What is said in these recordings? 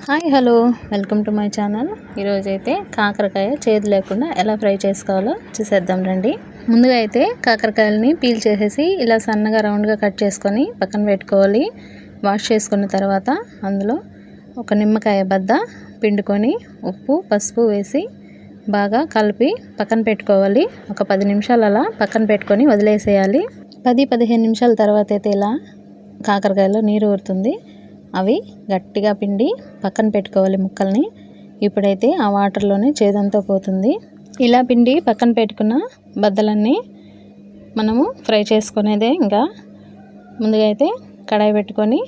Hi hello welcome to my channel. ఈరోజైతే కాకరకాయ చేదు లేకుండా ఎలా ఫ్రై చేసుకోవాలో చూసేద్దాం రండి. ముందుగా అయితే కాకరకాయలని పీల్ చేసేసి ఇలా సన్నగా రౌండ్గా కట్ చేసుకొని పక్కన పెట్టుకోవాలి. వాష్ చేసుకున్న తర్వాత అందులో ఒక నిమ్మకాయ బద్ద పిండుకొని ఉప్పు పసుపు వేసి బాగా కలిపి పక్కన పెట్టుకోవాలి. ఒక 10 నిమిషాలు అలా పక్కన పెట్టుకొని వదిలేసేయాలి. 10-15 నిమిషాల తర్వాత అయితే ఇలా కాకరకాయలో నీరు ఊరుతుంది. అవి గట్టిగా పిండి పక్కన పెట్టుకోవాలి ముక్కల్ని. ఇప్పుడైతే ఆ వాటర్లోనే చేదంతా పోతుంది. ఇలా పిండి పక్కన పెట్టుకున్న బద్దలన్నీ మనము ఫ్రై చేసుకునేదే. ఇంకా ముందుగా అయితే కడాయి పెట్టుకొని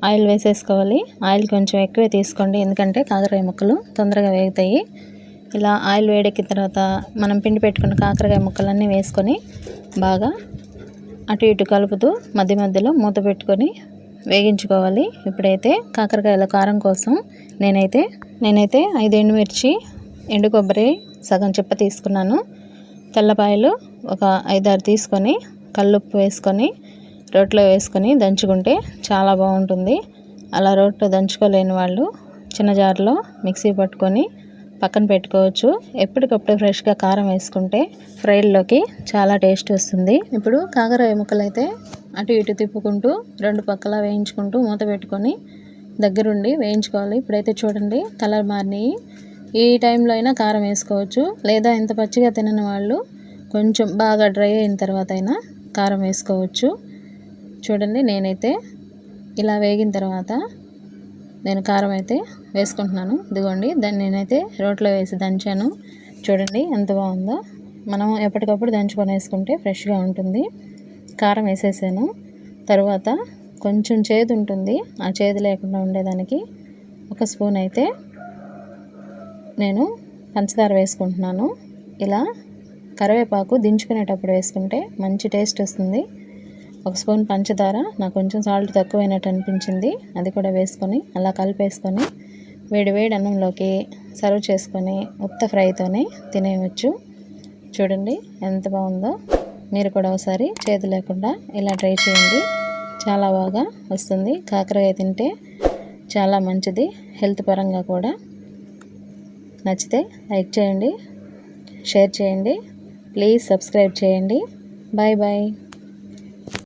ఆయిల్ వేసేసుకోవాలి. ఆయిల్ కొంచెం ఎక్కువే తీసుకోండి, ఎందుకంటే కాకరకాయ ముక్కలు తొందరగా వేగుతాయి. ఇలా ఆయిల్ వేడెక్కిన తర్వాత మనం పిండి పెట్టుకున్న కాకరకాయ ముక్కలన్నీ వేసుకొని బాగా అటు ఇటు కలుపుతూ మధ్య మధ్యలో మూత పెట్టుకొని వేగించుకోవాలి. ఇప్పుడైతే కాకరకాయల కారం కోసం నేనైతే 5 ఎండుమిర్చి, ఎండు కొబ్బరి సగం చిప్ప తీసుకున్నాను. తెల్లపాయలు ఒక 5-6 తీసుకొని కల్లుప్పు వేసుకొని రోట్లో వేసుకొని దంచుకుంటే చాలా బాగుంటుంది. అలా రోట్లో దంచుకోలేని వాళ్ళు చిన్న జార్లో మిక్సీ పట్టుకొని పక్కన పెట్టుకోవచ్చు. ఎప్పటికప్పుడు ఫ్రెష్గా కారం వేసుకుంటే ఫ్రైల్లోకి చాలా టేస్ట్ వస్తుంది. ఇప్పుడు కాకరకాయ ముక్కలు అయితే అటు ఇటు తిప్పుకుంటూ 2 పక్కల వేయించుకుంటూ మూత పెట్టుకొని దగ్గరుండి వేయించుకోవాలి. ఇప్పుడైతే చూడండి కలర్ మారినాయి. ఈ టైంలో అయినా కారం వేసుకోవచ్చు, లేదా ఇంత పచ్చిగా తినని వాళ్ళు కొంచెం బాగా డ్రై అయిన తర్వాత అయినా కారం వేసుకోవచ్చు. చూడండి నేనైతే ఇలా వేగిన తర్వాత నేను కారం అయితే వేసుకుంటున్నాను. ఇదిగోండి దాన్ని నేనైతే రోట్లో వేసి దంచాను. చూడండి ఎంత బాగుందో. మనం ఎప్పటికప్పుడు దంచుకొని వేసుకుంటే ఫ్రెష్గా ఉంటుంది. కారం వేసేసాను. తర్వాత కొంచెం చేదు ఉంటుంది, ఆ చేదు లేకుండా ఉండేదానికి 1 స్పూన్ అయితే నేను పంచదార వేసుకుంటున్నాను. ఇలా కరివేపాకు దించుకునేటప్పుడు వేసుకుంటే మంచి టేస్ట్ వస్తుంది. 1 స్పూన్ పంచదార, నాకు కొంచెం సాల్ట్ తక్కువైనట్టు అనిపించింది, అది కూడా వేసుకొని అలా కలిపేసుకొని వేడి అన్నంలోకి సర్వ్ చేసుకొని ఉత్త ఫ్రైతోనే తినేయవచ్చు. చూడండి ఎంత బాగుందో. మీరు కూడా ఒకసారి చేదు లేకుండా ఇలా ట్రై చేయండి, చాలా బాగా వస్తుంది. కాకరకాయ తింటే చాలా మంచిది హెల్త్ పరంగా కూడా. నచ్చితే లైక్ చేయండి, షేర్ చేయండి, ప్లీజ్ సబ్స్క్రైబ్ చేయండి. Bye bye.